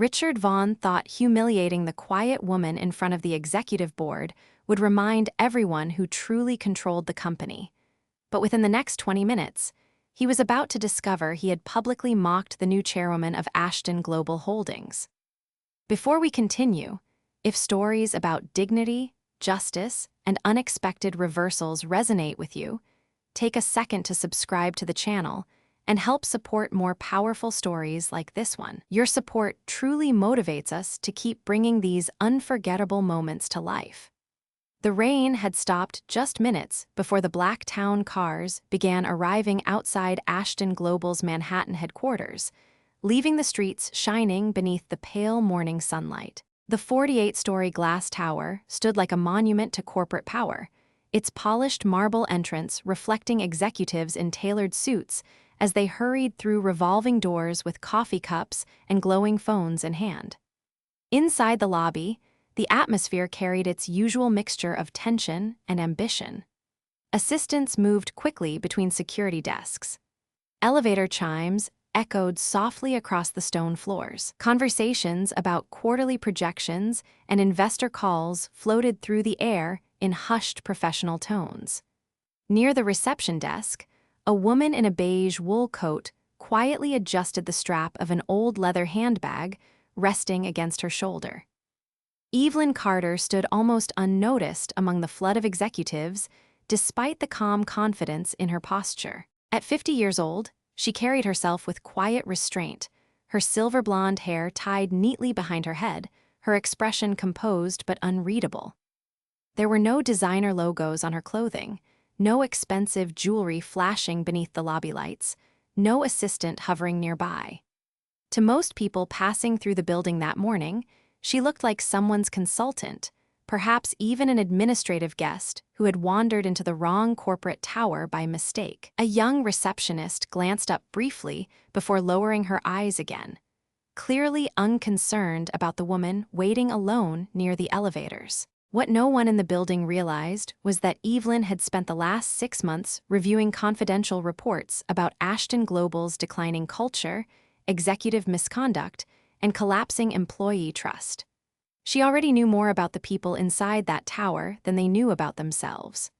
Richard Vaughan thought humiliating the quiet woman in front of the executive board would remind everyone who truly controlled the company. But within the next 20 minutes, he was about to discover he had publicly mocked the new chairwoman of Ashton Global Holdings. Before we continue, if stories about dignity, justice, and unexpected reversals resonate with you, take a second to subscribe to the channel and help support more powerful stories like this one. Your support truly motivates us to keep bringing these unforgettable moments to life. The rain had stopped just minutes before the black town cars began arriving outside Ashton Global's Manhattan headquarters, leaving the streets shining beneath the pale morning sunlight. The 48-story glass tower stood like a monument to corporate power, its polished marble entrance reflecting executives in tailored suits as they hurried through revolving doors with coffee cups and glowing phones in hand. Inside the lobby, the atmosphere carried its usual mixture of tension and ambition. Assistants moved quickly between security desks. Elevator chimes echoed softly across the stone floors. Conversations about quarterly projections and investor calls floated through the air in hushed professional tones. Near the reception desk, a woman in a beige wool coat quietly adjusted the strap of an old leather handbag resting against her shoulder. Evelyn Carter stood almost unnoticed among the flood of executives, despite the calm confidence in her posture. At 50 years old, she carried herself with quiet restraint, her silver blonde hair tied neatly behind her head, her expression composed but unreadable. There were no designer logos on her clothing, no expensive jewelry flashing beneath the lobby lights, no assistant hovering nearby. To most people passing through the building that morning, she looked like someone's consultant, perhaps even an administrative guest who had wandered into the wrong corporate tower by mistake. A young receptionist glanced up briefly before lowering her eyes again, clearly unconcerned about the woman waiting alone near the elevators. What no one in the building realized was that Evelyn had spent the last 6 months reviewing confidential reports about Ashton Global's declining culture, executive misconduct, and collapsing employee trust. She already knew more about the people inside that tower than they knew about themselves.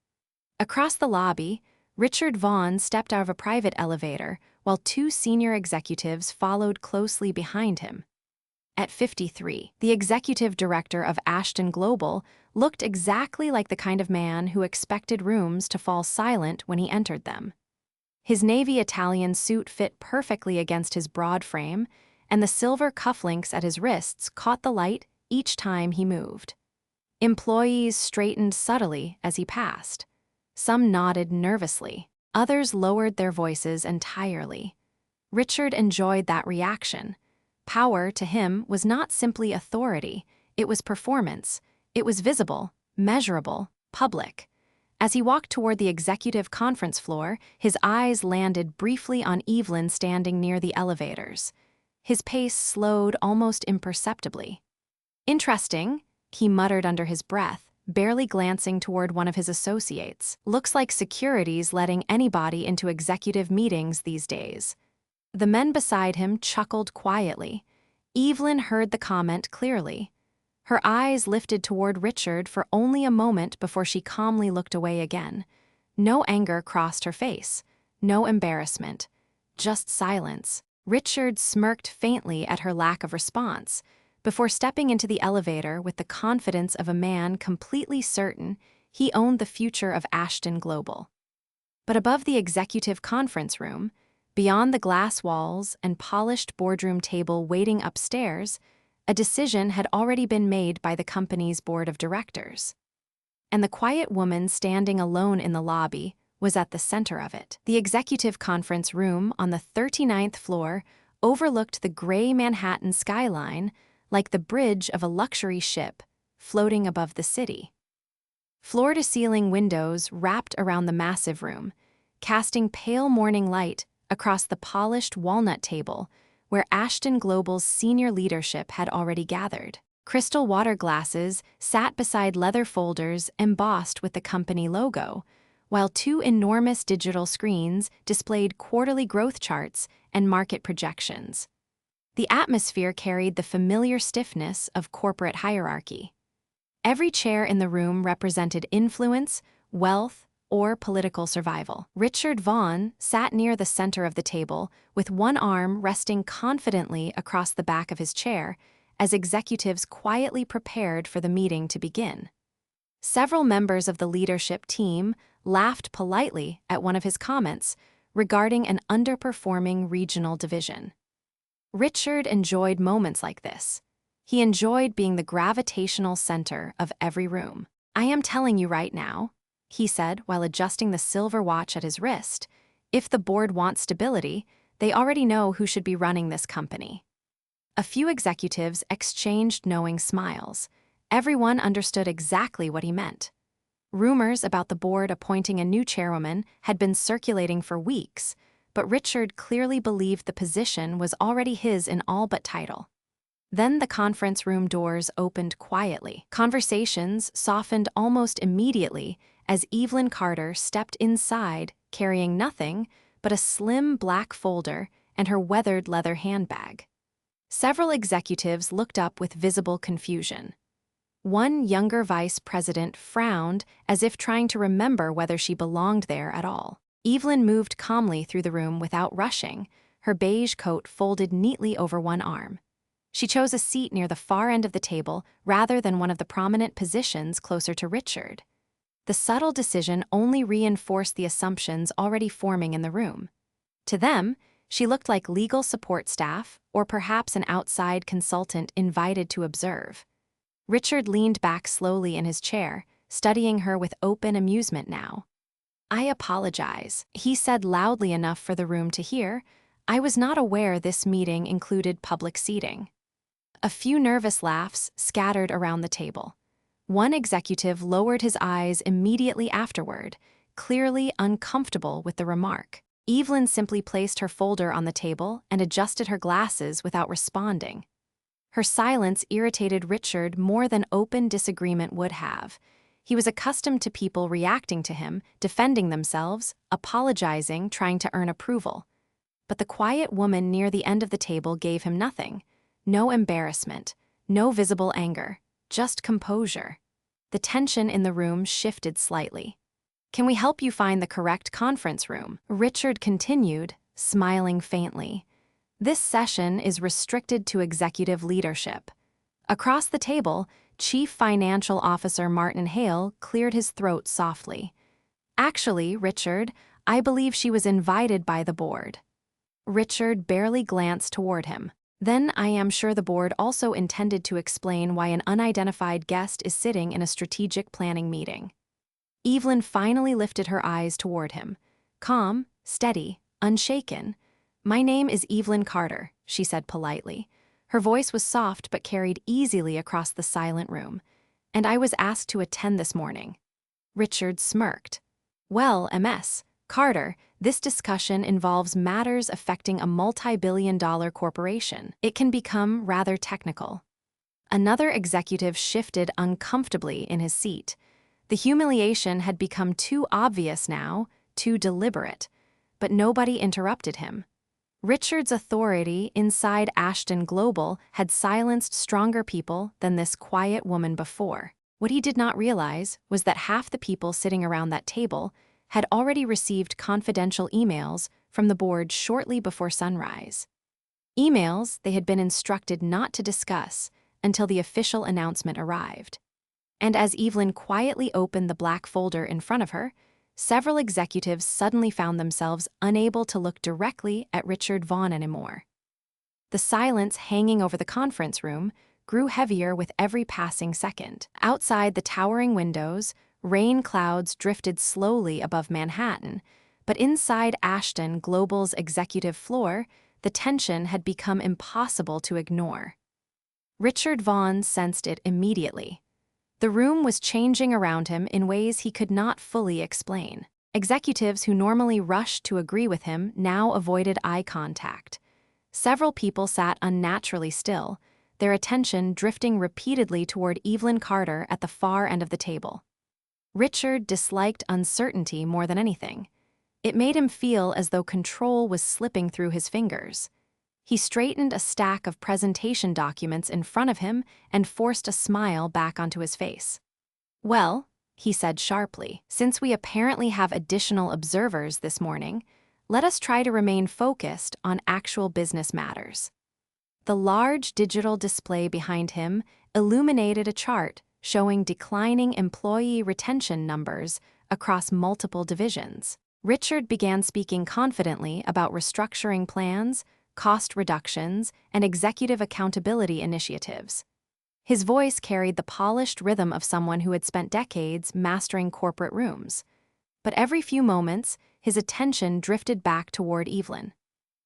Across the lobby, Richard Vaughan stepped out of a private elevator while 2 senior executives followed closely behind him. At 53, the executive director of Ashton Global looked exactly like the kind of man who expected rooms to fall silent when he entered them. His navy Italian suit fit perfectly against his broad frame, and the silver cufflinks at his wrists caught the light each time he moved. Employees straightened subtly as he passed. Some nodded nervously. Others lowered their voices entirely. Richard enjoyed that reaction. Power, to him, was not simply authority. It was performance. It was visible, measurable, public. As he walked toward the executive conference floor, his eyes landed briefly on Evelyn standing near the elevators. His pace slowed almost imperceptibly. "Interesting," he muttered under his breath, barely glancing toward one of his associates. "Looks like security's letting anybody into executive meetings these days." The men beside him chuckled quietly. Evelyn heard the comment clearly. Her eyes lifted toward Richard for only a moment before she calmly looked away again. No anger crossed her face, no embarrassment, just silence. Richard smirked faintly at her lack of response, before stepping into the elevator with the confidence of a man completely certain he owned the future of Ashton Global. But above the executive conference room, beyond the glass walls and polished boardroom table waiting upstairs, a decision had already been made by the company's board of directors. And the quiet woman standing alone in the lobby was at the center of it. The executive conference room on the 39th floor overlooked the gray Manhattan skyline like the bridge of a luxury ship floating above the city. Floor-to-ceiling windows wrapped around the massive room, casting pale morning light across the polished walnut table where Ashton Global's senior leadership had already gathered. Crystal water glasses sat beside leather folders embossed with the company logo, while 2 enormous digital screens displayed quarterly growth charts and market projections. The atmosphere carried the familiar stiffness of corporate hierarchy. Every chair in the room represented influence, wealth, or political survival. Richard Vaughan sat near the center of the table, with one arm resting confidently across the back of his chair, as executives quietly prepared for the meeting to begin. Several members of the leadership team laughed politely at one of his comments regarding an underperforming regional division. Richard enjoyed moments like this. He enjoyed being the gravitational center of every room. "I am telling you right now," he said while adjusting the silver watch at his wrist, "if the board wants stability, they already know who should be running this company." A few executives exchanged knowing smiles. Everyone understood exactly what he meant. Rumors about the board appointing a new chairwoman had been circulating for weeks, but Richard clearly believed the position was already his in all but title. Then the conference room doors opened quietly. Conversations softened almost immediately as Evelyn Carter stepped inside carrying nothing but a slim black folder and her weathered leather handbag. Several executives looked up with visible confusion. One younger vice president frowned as if trying to remember whether she belonged there at all. Evelyn moved calmly through the room without rushing, her beige coat folded neatly over one arm. She chose a seat near the far end of the table rather than one of the prominent positions closer to Richard. The subtle decision only reinforced the assumptions already forming in the room. To them, she looked like legal support staff or perhaps an outside consultant invited to observe. Richard leaned back slowly in his chair, studying her with open amusement now. "I apologize," he said loudly enough for the room to hear. "I was not aware this meeting included public seating." A few nervous laughs scattered around the table. One executive lowered his eyes immediately afterward, clearly uncomfortable with the remark. Evelyn simply placed her folder on the table and adjusted her glasses without responding. Her silence irritated Richard more than open disagreement would have. He was accustomed to people reacting to him, defending themselves, apologizing, trying to earn approval. But the quiet woman near the end of the table gave him nothing. No embarrassment, no visible anger, just composure. The tension in the room shifted slightly. "Can we help you find the correct conference room?" Richard continued, smiling faintly. "This session is restricted to executive leadership." Across the table, Chief Financial Officer Martin Hale cleared his throat softly. "Actually, Richard, I believe she was invited by the board." Richard barely glanced toward him. "Then I am sure the board also intended to explain why an unidentified guest is sitting in a strategic planning meeting." Evelyn finally lifted her eyes toward him. Calm, steady, unshaken. "My name is Evelyn Carter," she said politely. Her voice was soft but carried easily across the silent room. "And I was asked to attend this morning." Richard smirked. "Well, Ms. Carter, this discussion involves matters affecting a multi-billion-dollar corporation. It can become rather technical." Another executive shifted uncomfortably in his seat. The humiliation had become too obvious now, too deliberate. But nobody interrupted him. Richard's authority inside Ashton Global had silenced stronger people than this quiet woman before. What he did not realize was that half the people sitting around that table had already received confidential emails from the board shortly before sunrise. Emails they had been instructed not to discuss until the official announcement arrived. And as Evelyn quietly opened the black folder in front of her, several executives suddenly found themselves unable to look directly at Richard Vaughan anymore. The silence hanging over the conference room grew heavier with every passing second. Outside the towering windows, rain clouds drifted slowly above Manhattan, but inside Ashton Global's executive floor, the tension had become impossible to ignore. Richard Vaughan sensed it immediately. The room was changing around him in ways he could not fully explain. Executives who normally rushed to agree with him now avoided eye contact. Several people sat unnaturally still, their attention drifting repeatedly toward Evelyn Carter at the far end of the table. Richard disliked uncertainty more than anything. It made him feel as though control was slipping through his fingers. He straightened a stack of presentation documents in front of him and forced a smile back onto his face. "Well," he said sharply, "since we apparently have additional observers this morning, let us try to remain focused on actual business matters." The large digital display behind him illuminated a chart showing declining employee retention numbers across multiple divisions. Richard began speaking confidently about restructuring plans, cost reductions, and executive accountability initiatives. His voice carried the polished rhythm of someone who had spent decades mastering corporate rooms. But every few moments, his attention drifted back toward Evelyn.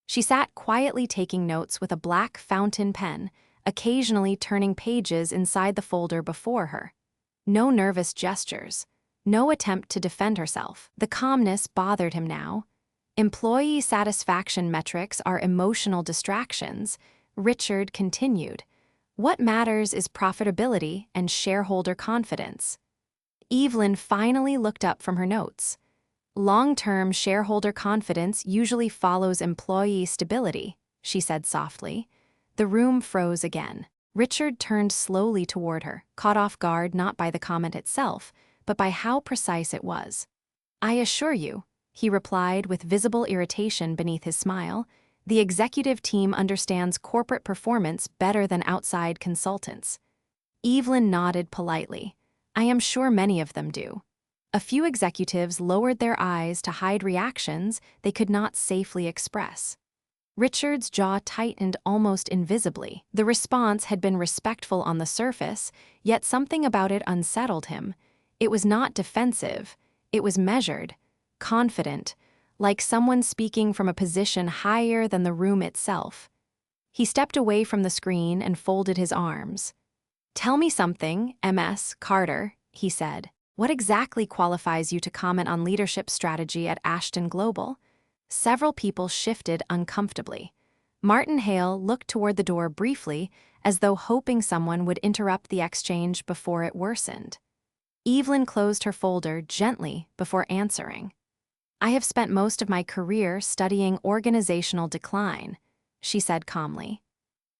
She sat quietly taking notes with a black fountain pen, occasionally turning pages inside the folder before her. No nervous gestures, no attempt to defend herself. The calmness bothered him now. Employee satisfaction metrics are emotional distractions, Richard continued. What matters is profitability and shareholder confidence. Evelyn finally looked up from her notes. Long-term shareholder confidence usually follows employee stability, she said softly. The room froze again. Richard turned slowly toward her, caught off guard not by the comment itself, but by how precise it was. "I assure you," he replied with visible irritation beneath his smile, "the executive team understands corporate performance better than outside consultants." Evelyn nodded politely. "I am sure many of them do." A few executives lowered their eyes to hide reactions they could not safely express. Richard's jaw tightened almost invisibly. The response had been respectful on the surface, yet something about it unsettled him. It was not defensive, it was measured, confident, like someone speaking from a position higher than the room itself. He stepped away from the screen and folded his arms. "Tell me something, Ms. Carter," he said. "What exactly qualifies you to comment on leadership strategy at Ashton Global?" Several people shifted uncomfortably. Martin Hale looked toward the door briefly, as though hoping someone would interrupt the exchange before it worsened. Evelyn closed her folder gently before answering. "I have spent most of my career studying organizational decline," she said calmly.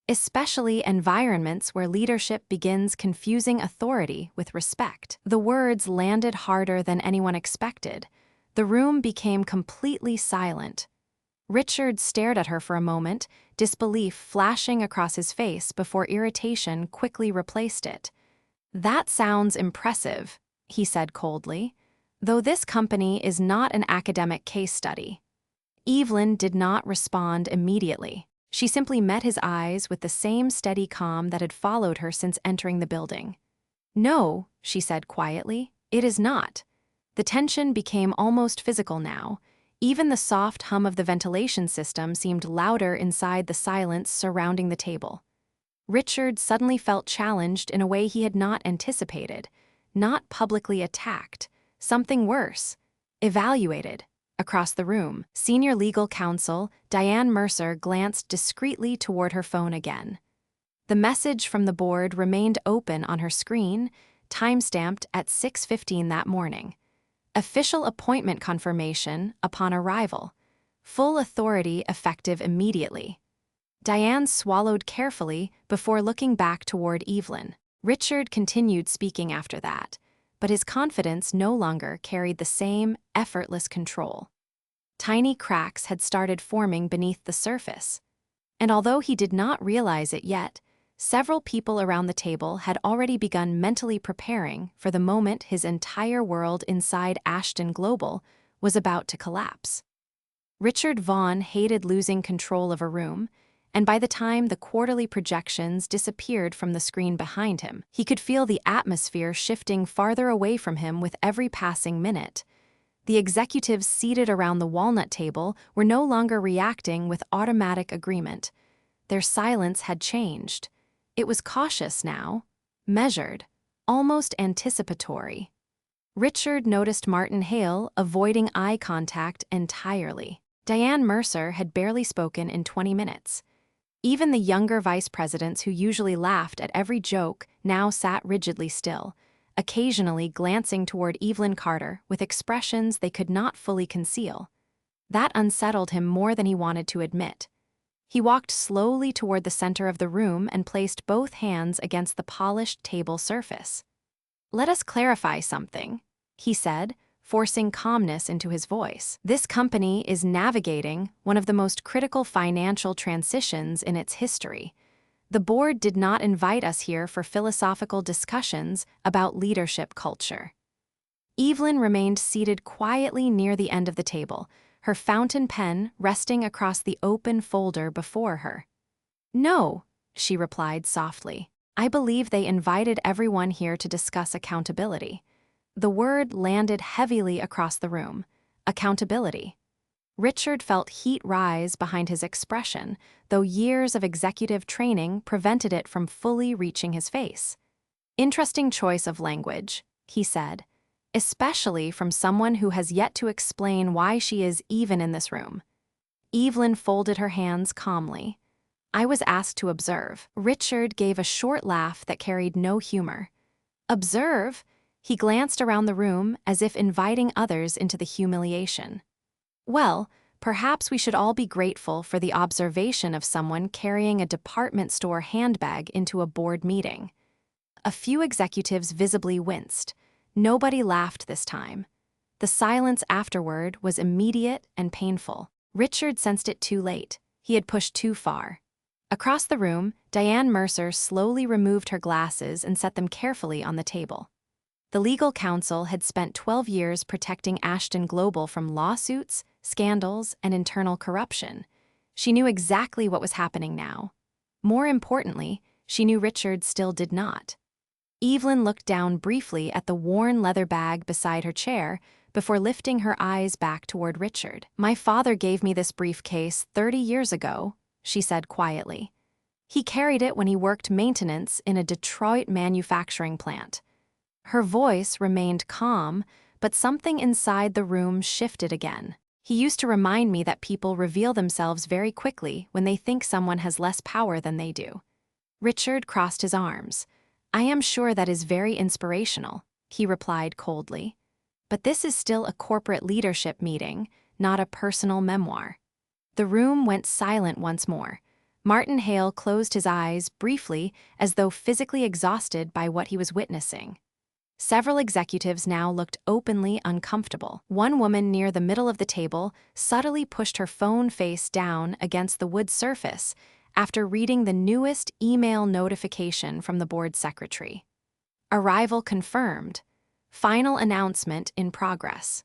"Especially environments where leadership begins confusing authority with respect." The words landed harder than anyone expected. The room became completely silent. Richard stared at her for a moment, disbelief flashing across his face before irritation quickly replaced it. "That sounds impressive," he said coldly, "though this company is not an academic case study." Evelyn did not respond immediately. She simply met his eyes with the same steady calm that had followed her since entering the building. "No," she said quietly, "it is not." The tension became almost physical now. Even the soft hum of the ventilation system seemed louder inside the silence surrounding the table. Richard suddenly felt challenged in a way he had not anticipated, not publicly attacked, something worse, evaluated. Across the room, senior legal counsel Diane Mercer glanced discreetly toward her phone again. The message from the board remained open on her screen, timestamped at 6:15 that morning. Official appointment confirmation upon arrival. Full authority effective immediately. Diane swallowed carefully before looking back toward Evelyn. Richard continued speaking after that, but his confidence no longer carried the same effortless control. Tiny cracks had started forming beneath the surface, and although he did not realize it yet, several people around the table had already begun mentally preparing for the moment his entire world inside Ashton Global was about to collapse. Richard Vaughn hated losing control of a room, and by the time the quarterly projections disappeared from the screen behind him, he could feel the atmosphere shifting farther away from him with every passing minute. The executives seated around the walnut table were no longer reacting with automatic agreement. Their silence had changed. It was cautious now, measured, almost anticipatory. Richard noticed Martin Hale avoiding eye contact entirely. Diane Mercer had barely spoken in 20 minutes. Even the younger vice presidents who usually laughed at every joke now sat rigidly still, occasionally glancing toward Evelyn Carter with expressions they could not fully conceal. That unsettled him more than he wanted to admit. He walked slowly toward the center of the room and placed both hands against the polished table surface. "Let us clarify something," he said, forcing calmness into his voice. "This company is navigating one of the most critical financial transitions in its history. The board did not invite us here for philosophical discussions about leadership culture." Evelyn remained seated quietly near the end of the table, her fountain pen resting across the open folder before her. "No," she replied softly. "I believe they invited everyone here to discuss accountability." The word landed heavily across the room. Accountability. Richard felt heat rise behind his expression, though years of executive training prevented it from fully reaching his face. "Interesting choice of language," he said, "especially from someone who has yet to explain why she is even in this room." Evelyn folded her hands calmly. "I was asked to observe." Richard gave a short laugh that carried no humor. "Observe?" He glanced around the room as if inviting others into the humiliation. "Well, perhaps we should all be grateful for the observation of someone carrying a department store handbag into a board meeting." A few executives visibly winced. Nobody laughed this time. The silence afterward was immediate and painful. Richard sensed it too late. He had pushed too far. Across the room, Diane Mercer slowly removed her glasses and set them carefully on the table. The legal counsel had spent 12 years protecting Ashton Global from lawsuits, scandals, and internal corruption. She knew exactly what was happening now. More importantly, she knew Richard still did not. Evelyn looked down briefly at the worn leather bag beside her chair before lifting her eyes back toward Richard. "My father gave me this briefcase 30 years ago," she said quietly. "He carried it when he worked maintenance in a Detroit manufacturing plant." Her voice remained calm, but something inside the room shifted again. "He used to remind me that people reveal themselves very quickly when they think someone has less power than they do." Richard crossed his arms. "I am sure that is very inspirational," he replied coldly. "But this is still a corporate leadership meeting, not a personal memoir." The room went silent once more. Martin Hale closed his eyes briefly as though physically exhausted by what he was witnessing. Several executives now looked openly uncomfortable. One woman near the middle of the table subtly pushed her phone face down against the wood surface after reading the newest email notification from the board secretary. "Arrival confirmed. Final announcement in progress."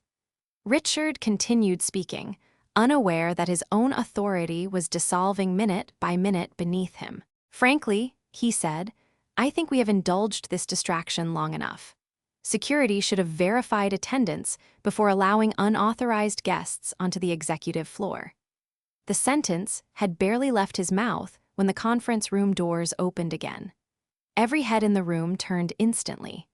Richard continued speaking, unaware that his own authority was dissolving minute by minute beneath him. "Frankly," he said, "I think we have indulged this distraction long enough. Security should have verified attendance before allowing unauthorized guests onto the executive floor." The sentence had barely left his mouth when the conference room doors opened again. Every head in the room turned instantly.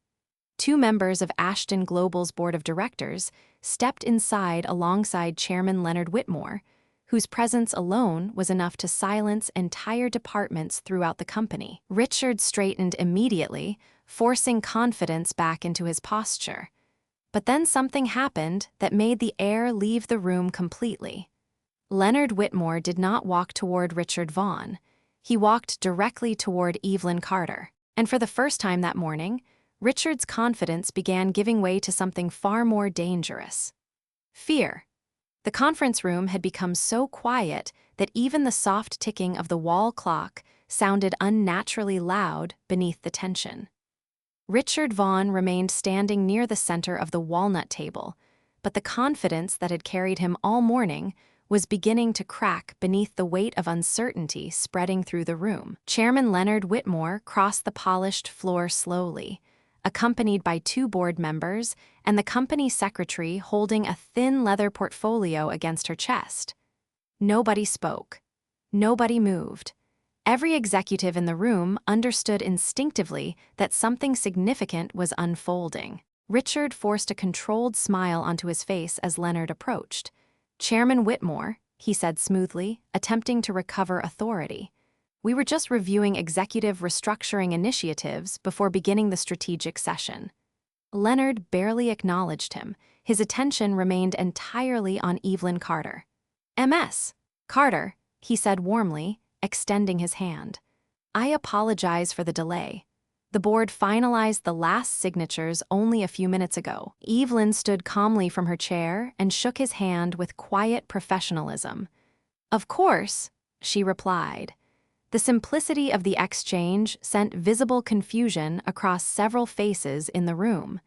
Two members of Ashton Global's board of directors stepped inside alongside Chairman Leonard Whitmore, whose presence alone was enough to silence entire departments throughout the company. Richard straightened immediately, forcing confidence back into his posture. But then something happened that made the air leave the room completely. Leonard Whitmore did not walk toward Richard Vaughn. He walked directly toward Evelyn Carter. And for the first time that morning, Richard's confidence began giving way to something far more dangerous: fear. The conference room had become so quiet that even the soft ticking of the wall clock sounded unnaturally loud beneath the tension. Richard Vaughn remained standing near the center of the walnut table, but the confidence that had carried him all morning was beginning to crack beneath the weight of uncertainty spreading through the room. Chairman Leonard Whitmore crossed the polished floor slowly, accompanied by two board members and the company secretary holding a thin leather portfolio against her chest. Nobody spoke. Nobody moved. Every executive in the room understood instinctively that something significant was unfolding. Richard forced a controlled smile onto his face as Leonard approached. "Chairman Whitmore," he said smoothly, attempting to recover authority, "we were just reviewing executive restructuring initiatives before beginning the strategic session." Leonard barely acknowledged him. His attention remained entirely on Evelyn Carter. "MS. Carter," he said warmly, extending his hand. "I apologize for the delay. The board finalized the last signatures only a few minutes ago." Evelyn stood calmly from her chair and shook his hand with quiet professionalism. "Of course," she replied. The simplicity of the exchange sent visible confusion across several faces in the room.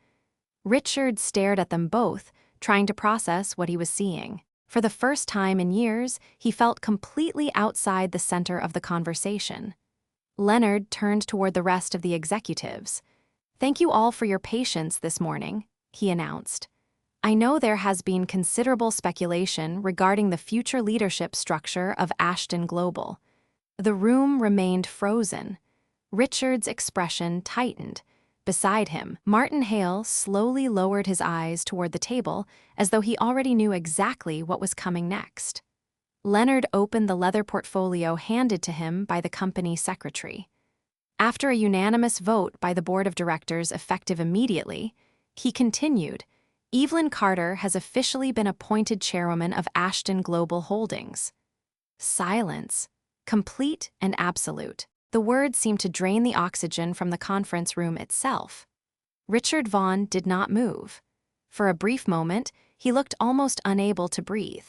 Richard stared at them both, trying to process what he was seeing. For the first time in years, he felt completely outside the center of the conversation. Leonard turned toward the rest of the executives. "Thank you all for your patience this morning," he announced. "I know there has been considerable speculation regarding the future leadership structure of Ashton Global." The room remained frozen. Richard's expression tightened. Beside him, Martin Hale slowly lowered his eyes toward the table as though he already knew exactly what was coming next. Leonard opened the leather portfolio handed to him by the company secretary. After a unanimous vote by the board of directors effective immediately, he continued, "Evelyn Carter has officially been appointed chairwoman of Ashton Global Holdings." Silence, complete and absolute. The words seemed to drain the oxygen from the conference room itself. Richard Vaughn did not move. For a brief moment, he looked almost unable to breathe.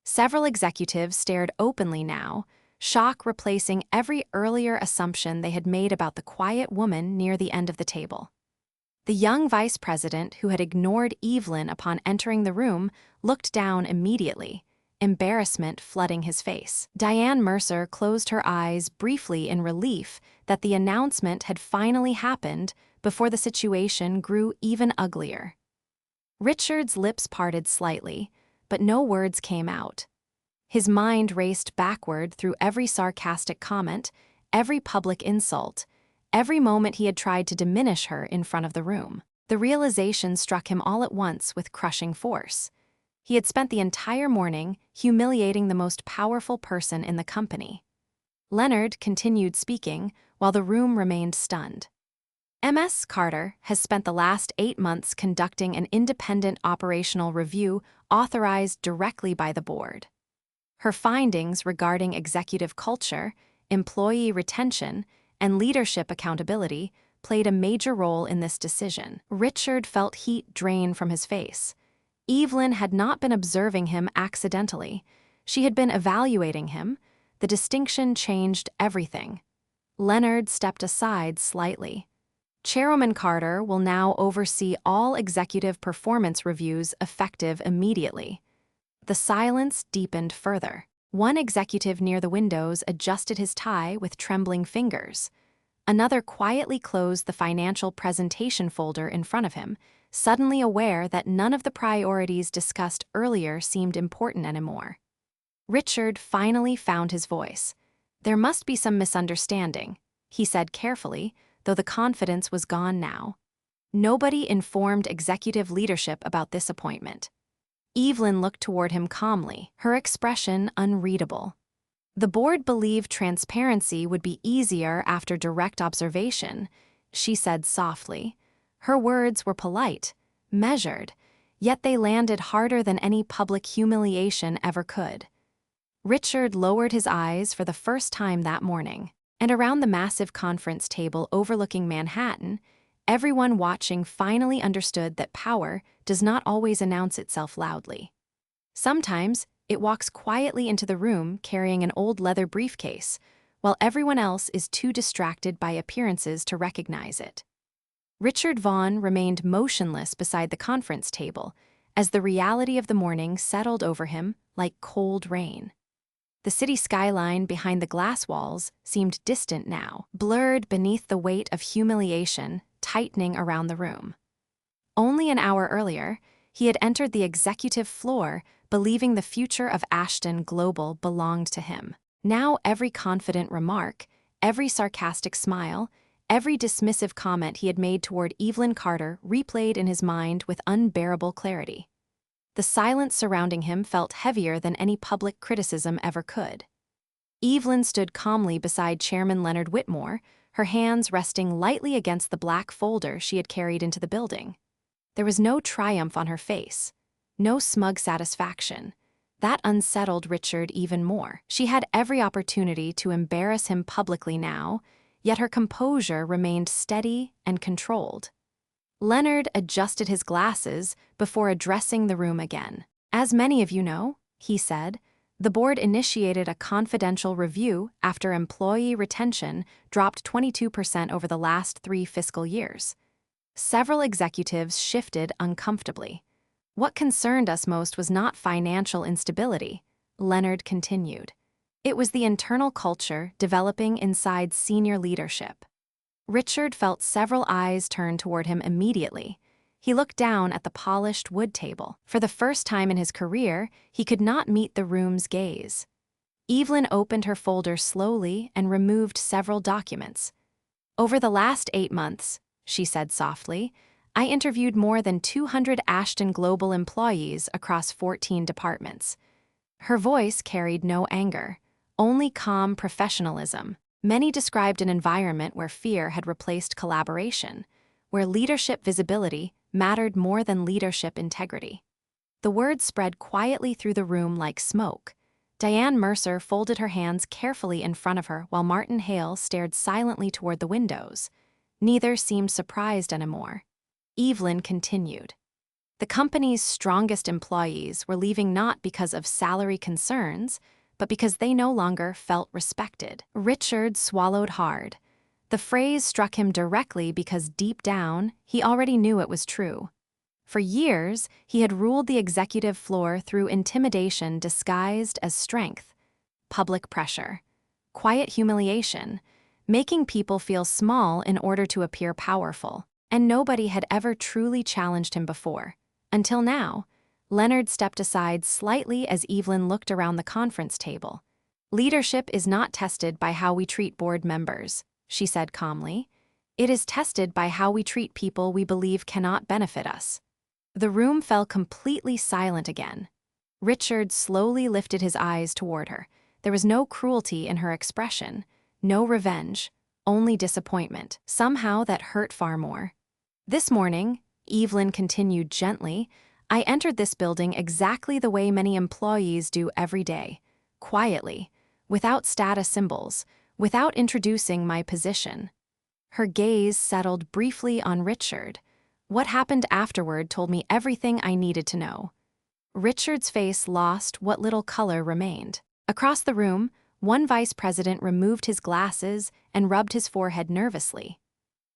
Several executives stared openly now, shock replacing every earlier assumption they had made about the quiet woman near the end of the table. The young vice president, who had ignored Evelyn upon entering the room, looked down immediately, embarrassment flooding his face. Diane Mercer closed her eyes briefly in relief that the announcement had finally happened before the situation grew even uglier. Richard's lips parted slightly, but no words came out. His mind raced backward through every sarcastic comment, every public insult, every moment he had tried to diminish her in front of the room. The realization struck him all at once with crushing force. He had spent the entire morning humiliating the most powerful person in the company. Leonard continued speaking while the room remained stunned. "Ms. Carter has spent the last 8 months conducting an independent operational review authorized directly by the board. Her findings regarding executive culture, employee retention, and leadership accountability played a major role in this decision." Richard felt heat drain from his face. Evelyn had not been observing him accidentally. She had been evaluating him. The distinction changed everything. Leonard stepped aside slightly. "Chairwoman Carter will now oversee all executive performance reviews effective immediately." The silence deepened further. One executive near the windows adjusted his tie with trembling fingers. Another quietly closed the financial presentation folder in front of him, suddenly aware that none of the priorities discussed earlier seemed important anymore. Richard finally found his voice. "There must be some misunderstanding," he said carefully, though the confidence was gone now. "Nobody informed executive leadership about this appointment." Evelyn looked toward him calmly, her expression unreadable. "The board believed transparency would be easier after direct observation," she said softly. Her words were polite, measured, yet they landed harder than any public humiliation ever could. Richard lowered his eyes for the first time that morning, and around the massive conference table overlooking Manhattan, everyone watching finally understood that power does not always announce itself loudly. Sometimes, it walks quietly into the room carrying an old leather briefcase, while everyone else is too distracted by appearances to recognize it. Richard Vaughn remained motionless beside the conference table as the reality of the morning settled over him like cold rain. The city skyline behind the glass walls seemed distant now, blurred beneath the weight of humiliation tightening around the room. Only an hour earlier, he had entered the executive floor believing the future of Ashton Global belonged to him. Now every confident remark, every sarcastic smile, every dismissive comment he had made toward Evelyn Carter replayed in his mind with unbearable clarity. The silence surrounding him felt heavier than any public criticism ever could. Evelyn stood calmly beside Chairman Leonard Whitmore, her hands resting lightly against the black folder she had carried into the building. There was no triumph on her face, no smug satisfaction, That unsettled Richard even more. She had every opportunity to embarrass him publicly now, yet her composure remained steady and controlled. Leonard adjusted his glasses before addressing the room again. As many of you know, he said, the board initiated a confidential review after employee retention dropped 22% over the last 3 fiscal years. Several executives shifted uncomfortably. What concerned us most was not financial instability, Leonard continued. It was the internal culture developing inside senior leadership. Richard felt several eyes turn toward him immediately. He looked down at the polished wood table. For the first time in his career, he could not meet the room's gaze. Evelyn opened her folder slowly and removed several documents. Over the last 8 months, she said softly, I interviewed more than 200 Ashton Global employees across 14 departments. Her voice carried no anger, only calm professionalism. Many described an environment where fear had replaced collaboration, where leadership visibility mattered more than leadership integrity. The words spread quietly through the room like smoke. Diane Mercer folded her hands carefully in front of her while Martin Hale stared silently toward the windows. Neither seemed surprised anymore. Evelyn continued. The company's strongest employees were leaving not because of salary concerns, but because they no longer felt respected. Richard swallowed hard. The phrase struck him directly because deep down, he already knew it was true. For years, he had ruled the executive floor through intimidation disguised as strength, public pressure, quiet humiliation, making people feel small in order to appear powerful. And nobody had ever truly challenged him before. Until now, Leonard stepped aside slightly as Evelyn looked around the conference table. Leadership is not tested by how we treat board members, she said calmly. It is tested by how we treat people we believe cannot benefit us. The room fell completely silent again. Richard slowly lifted his eyes toward her. There was no cruelty in her expression, no revenge, only disappointment. Somehow that hurt far more. This morning, Evelyn continued gently, I entered this building exactly the way many employees do every day, quietly, without status symbols, without introducing my position. Her gaze settled briefly on Richard. What happened afterward told me everything I needed to know. Richard's face lost what little color remained. Across the room, one vice president removed his glasses and rubbed his forehead nervously.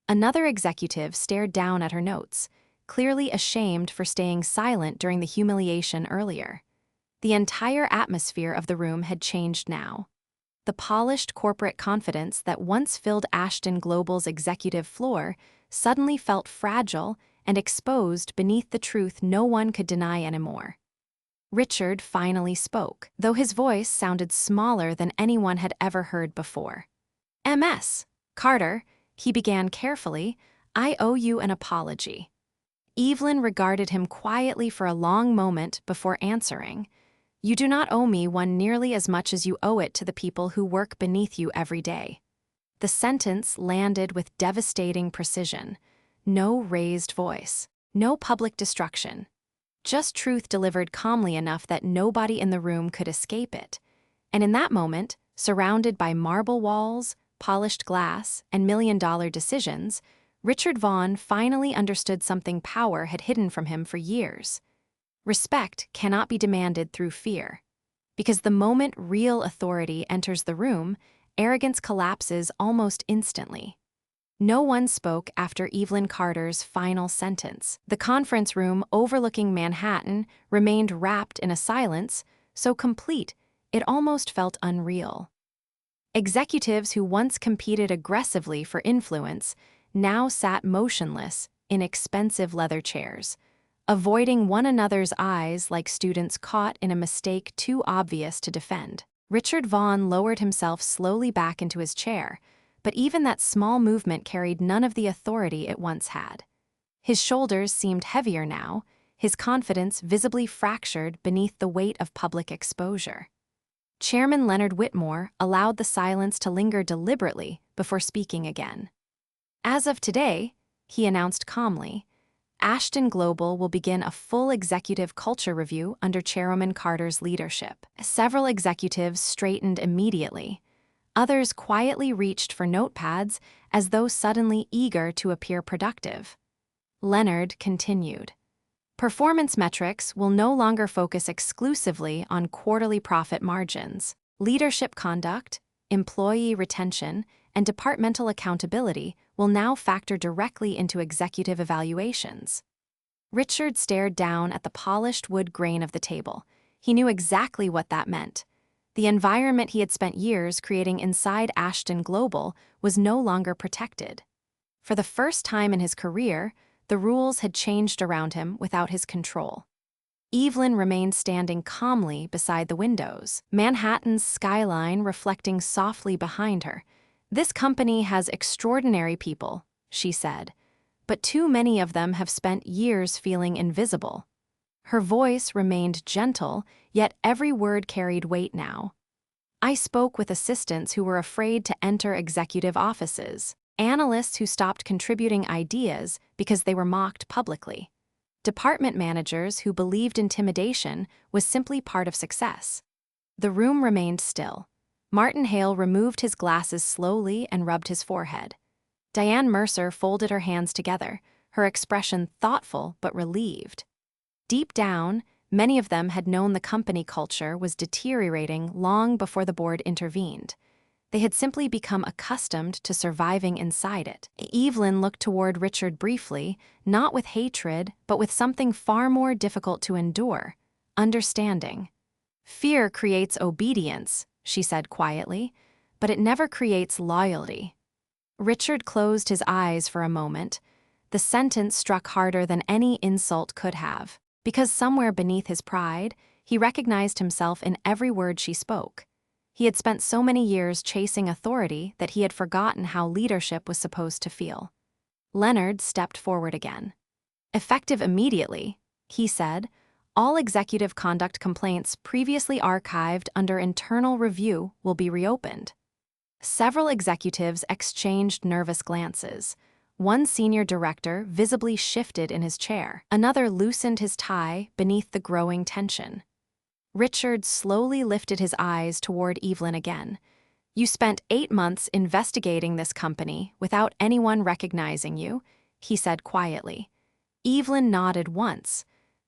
Another executive stared down at her notes, clearly ashamed for staying silent during the humiliation earlier. The entire atmosphere of the room had changed now. The polished corporate confidence that once filled Ashton Global's executive floor suddenly felt fragile and exposed beneath the truth no one could deny anymore. Richard finally spoke, though his voice sounded smaller than anyone had ever heard before. "Ms. Carter," he began carefully, "I owe you an apology." Evelyn regarded him quietly for a long moment before answering. "You do not owe me one nearly as much as you owe it to the people who work beneath you every day." The sentence landed with devastating precision. No raised voice, no public destruction. Just truth delivered calmly enough that nobody in the room could escape it. And in that moment, surrounded by marble walls, polished glass, and million-dollar decisions, Richard Vaughn finally understood something power had hidden from him for years. Respect cannot be demanded through fear. Because the moment real authority enters the room, arrogance collapses almost instantly. No one spoke after Evelyn Carter's final sentence. The conference room overlooking Manhattan remained wrapped in a silence so complete it almost felt unreal. Executives who once competed aggressively for influence now sat motionless in expensive leather chairs, avoiding one another's eyes like students caught in a mistake too obvious to defend. Richard Vaughn lowered himself slowly back into his chair, but even that small movement carried none of the authority it once had. His shoulders seemed heavier now, his confidence visibly fractured beneath the weight of public exposure. Chairman Leonard Whitmore allowed the silence to linger deliberately before speaking again. "As of today," he announced calmly, Ashton Global will begin a full executive culture review under Chairwoman Carter's leadership. Several executives straightened immediately. Others quietly reached for notepads as though suddenly eager to appear productive. Leonard continued. Performance metrics will no longer focus exclusively on quarterly profit margins. Leadership conduct, employee retention, and departmental accountability will now factor directly into executive evaluations. Richard stared down at the polished wood grain of the table. He knew exactly what that meant. The environment he had spent years creating inside Ashton Global was no longer protected. For the first time in his career, the rules had changed around him without his control. Evelyn remained standing calmly beside the windows, Manhattan's skyline reflecting softly behind her. "This company has extraordinary people," she said, "but too many of them have spent years feeling invisible." Her voice remained gentle, yet every word carried weight now. "I spoke with assistants who were afraid to enter executive offices, analysts who stopped contributing ideas because they were mocked publicly, department managers who believed intimidation was simply part of success." The room remained still. Martin Hale removed his glasses slowly and rubbed his forehead. Diane Mercer folded her hands together, her expression thoughtful but relieved. Deep down, many of them had known the company culture was deteriorating long before the board intervened. They had simply become accustomed to surviving inside it. Evelyn looked toward Richard briefly, not with hatred, but with something far more difficult to endure: understanding. "Fear creates obedience," she said quietly, "but it never creates loyalty." Richard closed his eyes for a moment. The sentence struck harder than any insult could have, because somewhere beneath his pride, he recognized himself in every word she spoke. He had spent so many years chasing authority that he had forgotten how leadership was supposed to feel. Leonard stepped forward again. "Effective immediately," he said, "all executive conduct complaints previously archived under internal review will be reopened." Several executives exchanged nervous glances. One senior director visibly shifted in his chair. Another loosened his tie beneath the growing tension. Richard slowly lifted his eyes toward Evelyn again. "You spent 8 months investigating this company without anyone recognizing you," he said quietly. Evelyn nodded once.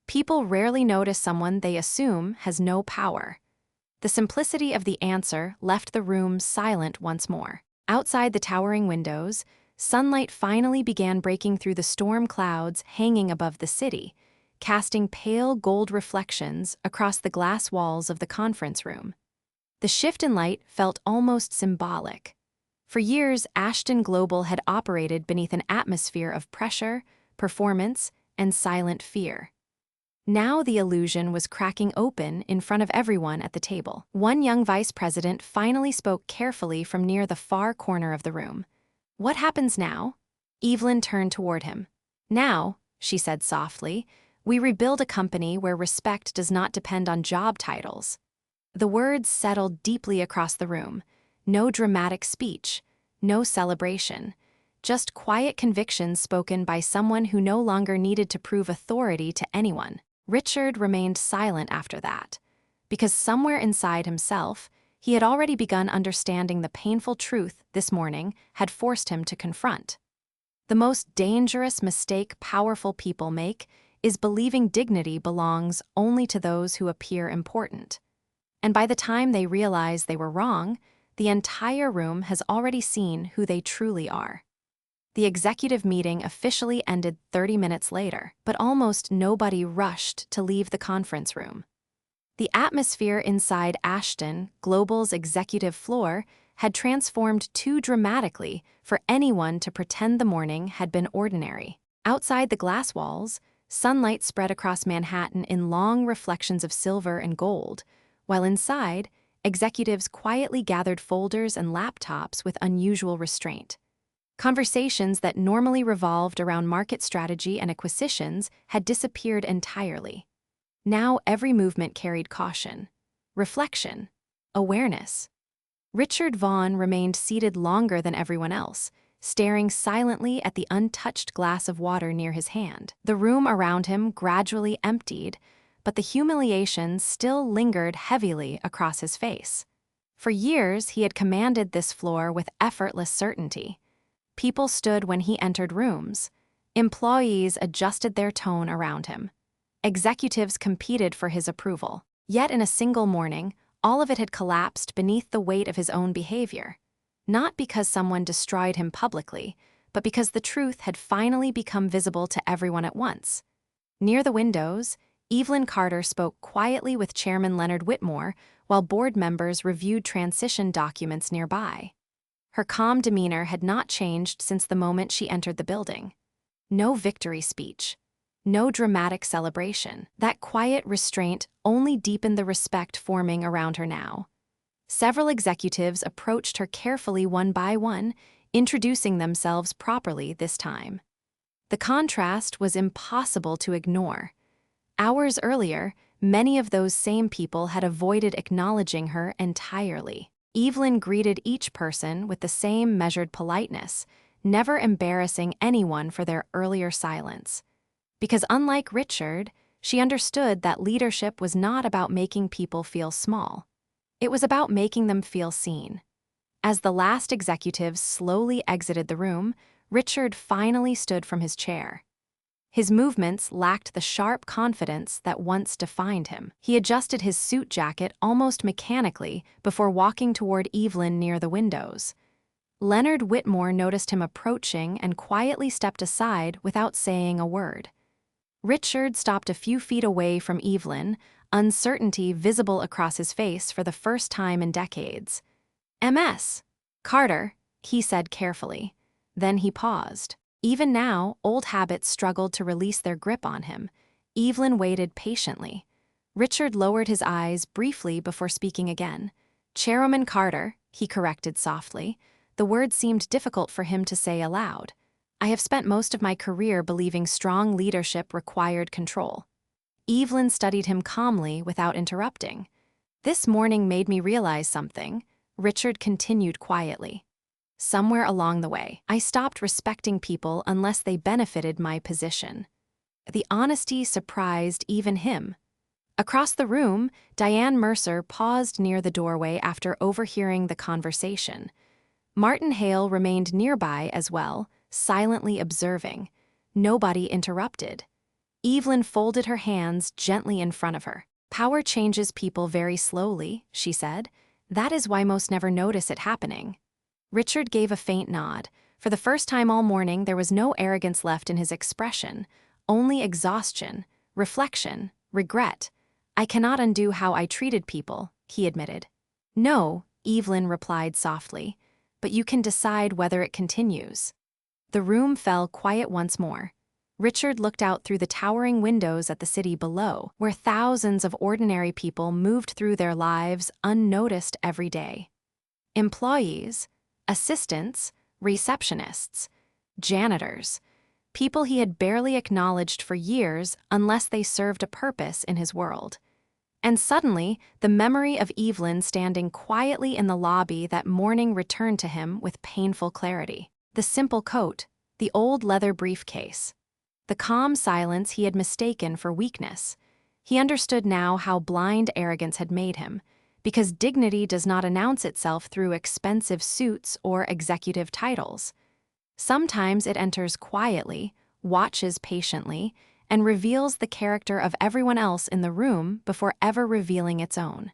People rarely notice someone they assume has no power. The simplicity of the answer left the room silent once more. Outside the towering windows, sunlight finally began breaking through the storm clouds hanging above the city, casting pale gold reflections across the glass walls of the conference room. The shift in light felt almost symbolic. For years, Ashton Global had operated beneath an atmosphere of pressure, performance, and silent fear. Now the illusion was cracking open in front of everyone at the table. One young vice president finally spoke carefully from near the far corner of the room. "What happens now?" Evelyn turned toward him. "Now," she said softly, "we rebuild a company where respect does not depend on job titles." The words settled deeply across the room. No dramatic speech, no celebration, just quiet convictions spoken by someone who no longer needed to prove authority to anyone. Richard remained silent after that, because somewhere inside himself, he had already begun understanding the painful truth this morning had forced him to confront. The most dangerous mistake powerful people make is believing dignity belongs only to those who appear important. And by the time they realize they were wrong, the entire room has already seen who they truly are. The executive meeting officially ended 30 minutes later, but almost nobody rushed to leave the conference room. The atmosphere inside Ashton Global's executive floor had transformed too dramatically for anyone to pretend the morning had been ordinary. Outside the glass walls, sunlight spread across Manhattan in long reflections of silver and gold, while inside, executives quietly gathered folders and laptops with unusual restraint. Conversations that normally revolved around market strategy and acquisitions had disappeared entirely. Now every movement carried caution, reflection, awareness. Richard Vaughn remained seated longer than everyone else, staring silently at the untouched glass of water near his hand. The room around him gradually emptied, but the humiliation still lingered heavily across his face. For years, he had commanded this floor with effortless certainty. People stood when he entered rooms. Employees adjusted their tone around him. Executives competed for his approval. Yet in a single morning, all of it had collapsed beneath the weight of his own behavior. Not because someone destroyed him publicly, but because the truth had finally become visible to everyone at once. Near the windows, Evelyn Carter spoke quietly with Chairman Leonard Whitmore while board members reviewed transition documents nearby. Her calm demeanor had not changed since the moment she entered the building. No victory speech. No dramatic celebration. That quiet restraint only deepened the respect forming around her now. Several executives approached her carefully one by one, introducing themselves properly this time. The contrast was impossible to ignore. Hours earlier, many of those same people had avoided acknowledging her entirely. Evelyn greeted each person with the same measured politeness, never embarrassing anyone for their earlier silence. Because unlike Richard, she understood that leadership was not about making people feel small. It was about making them feel seen. As the last executives slowly exited the room, Richard finally stood from his chair. His movements lacked the sharp confidence that once defined him. He adjusted his suit jacket almost mechanically before walking toward Evelyn near the windows. Leonard Whitmore noticed him approaching and quietly stepped aside without saying a word. Richard stopped a few feet away from Evelyn, uncertainty visible across his face for the first time in decades. "Ms. Carter," he said carefully. Then he paused. Even now, old habits struggled to release their grip on him. Evelyn waited patiently. Richard lowered his eyes briefly before speaking again. "Chairwoman Carter," he corrected softly. The word seemed difficult for him to say aloud. "I have spent most of my career believing strong leadership required control." Evelyn studied him calmly without interrupting. "This morning made me realize something," Richard continued quietly. "Somewhere along the way, I stopped respecting people unless they benefited my position." The honesty surprised even him. Across the room, Diane Mercer paused near the doorway after overhearing the conversation. Martin Hale remained nearby as well, silently observing. Nobody interrupted. Evelyn folded her hands gently in front of her. "Power changes people very slowly," she said. "That is why most never notice it happening." Richard gave a faint nod. For the first time all morning, there was no arrogance left in his expression, only exhaustion, reflection, regret. "I cannot undo how I treated people," he admitted. "No," Evelyn replied softly, "but you can decide whether it continues." The room fell quiet once more. Richard looked out through the towering windows at the city below, where thousands of ordinary people moved through their lives unnoticed every day. Employees, assistants, receptionists, janitors, people he had barely acknowledged for years unless they served a purpose in his world. And suddenly, the memory of Evelyn standing quietly in the lobby that morning returned to him with painful clarity. The simple coat, the old leather briefcase, the calm silence he had mistaken for weakness. He understood now how blind arrogance had made him, because dignity does not announce itself through expensive suits or executive titles. Sometimes it enters quietly, watches patiently, and reveals the character of everyone else in the room before ever revealing its own.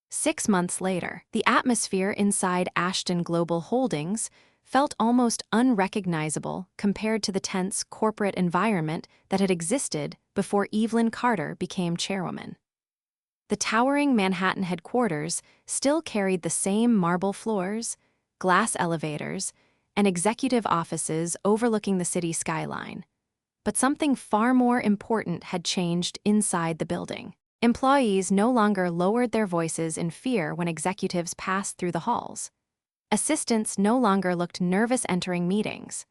6 months later, the atmosphere inside Ashton Global Holdings felt almost unrecognizable compared to the tense corporate environment that had existed before Evelyn Carter became chairwoman. The towering Manhattan headquarters still carried the same marble floors, glass elevators, and executive offices overlooking the city skyline. But something far more important had changed inside the building. Employees no longer lowered their voices in fear when executives passed through the halls. Assistants no longer looked nervous entering meetings.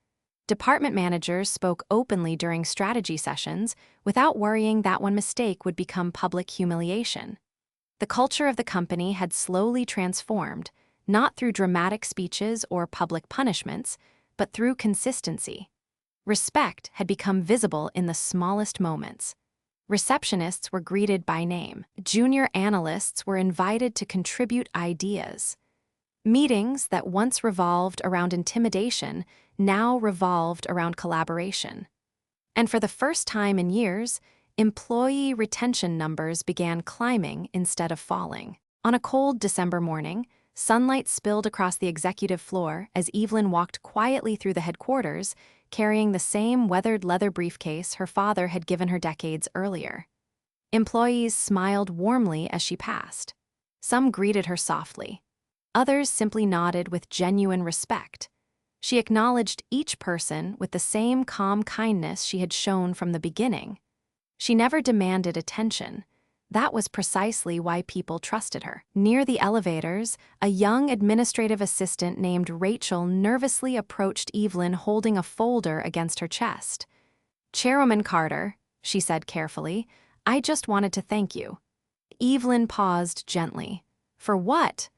Department managers spoke openly during strategy sessions without worrying that one mistake would become public humiliation. The culture of the company had slowly transformed, not through dramatic speeches or public punishments, but through consistency. Respect had become visible in the smallest moments. Receptionists were greeted by name. Junior analysts were invited to contribute ideas. Meetings that once revolved around intimidation now revolved around collaboration. And for the first time in years, employee retention numbers began climbing instead of falling. On a cold December morning, sunlight spilled across the executive floor as Evelyn walked quietly through the headquarters, carrying the same weathered leather briefcase her father had given her decades earlier. Employees smiled warmly as she passed. Some greeted her softly. Others simply nodded with genuine respect. She acknowledged each person with the same calm kindness she had shown from the beginning. She never demanded attention. That was precisely why people trusted her. Near the elevators, a young administrative assistant named Rachel nervously approached Evelyn holding a folder against her chest. "Chairwoman Carter," she said carefully, "I just wanted to thank you." Evelyn paused gently. "For what?"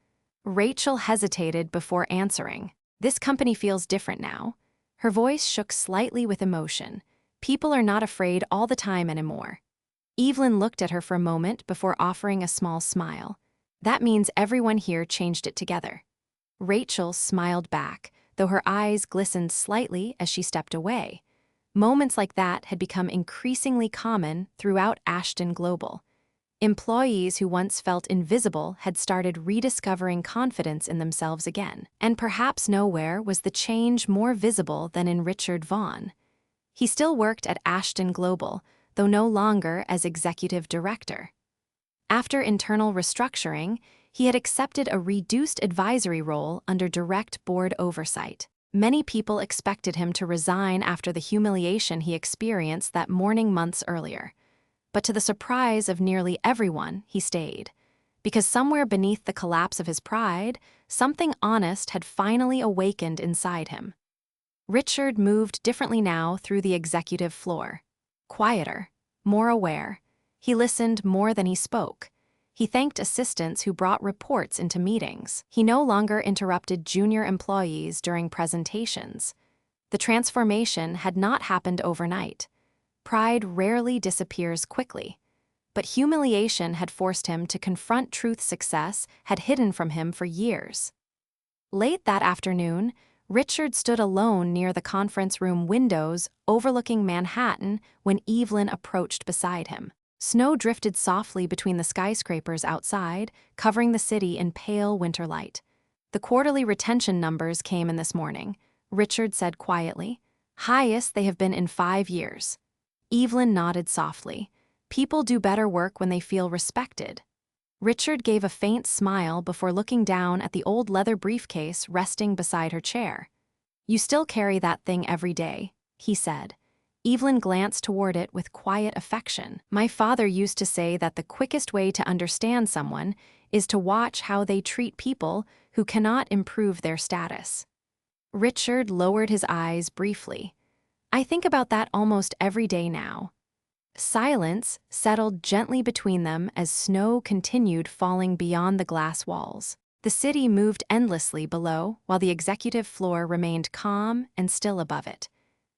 Rachel hesitated before answering. "This company feels different now." Her voice shook slightly with emotion. "People are not afraid all the time anymore." Evelyn looked at her for a moment before offering a small smile. "That means everyone here changed it together." Rachel smiled back, though her eyes glistened slightly as she stepped away. Moments like that had become increasingly common throughout Ashton Global. Employees who once felt invisible had started rediscovering confidence in themselves again. And perhaps nowhere was the change more visible than in Richard Vaughn. He still worked at Ashton Global, though no longer as executive director. After internal restructuring, he had accepted a reduced advisory role under direct board oversight. Many people expected him to resign after the humiliation he experienced that morning months earlier. But to the surprise of nearly everyone, he stayed. Because somewhere beneath the collapse of his pride, something honest had finally awakened inside him. Richard moved differently now through the executive floor. Quieter, more aware. He listened more than he spoke. He thanked assistants who brought reports into meetings. He no longer interrupted junior employees during presentations. The transformation had not happened overnight. Pride rarely disappears quickly. But humiliation had forced him to confront truth success had hidden from him for years. Late that afternoon, Richard stood alone near the conference room windows overlooking Manhattan when Evelyn approached beside him. Snow drifted softly between the skyscrapers outside, covering the city in pale winter light. "The quarterly retention numbers came in this morning," Richard said quietly. "Highest they have been in 5 years." Evelyn nodded softly. "People do better work when they feel respected." Richard gave a faint smile before looking down at the old leather briefcase resting beside her chair. "You still carry that thing every day," he said. Evelyn glanced toward it with quiet affection. "My father used to say that the quickest way to understand someone is to watch how they treat people who cannot improve their status." Richard lowered his eyes briefly. "I think about that almost every day now." Silence settled gently between them as snow continued falling beyond the glass walls. The city moved endlessly below while the executive floor remained calm and still above it.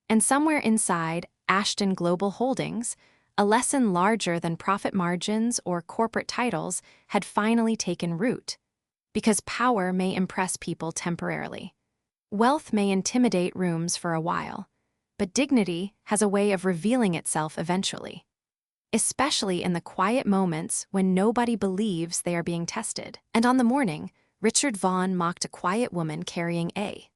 And somewhere inside Ashton Global Holdings, a lesson larger than profit margins or corporate titles had finally taken root. Because power may impress people temporarily. Wealth may intimidate rooms for a while. But dignity has a way of revealing itself eventually. Especially in the quiet moments when nobody believes they are being tested. And on the morning, Richard Vaughn mocked a quiet woman carrying a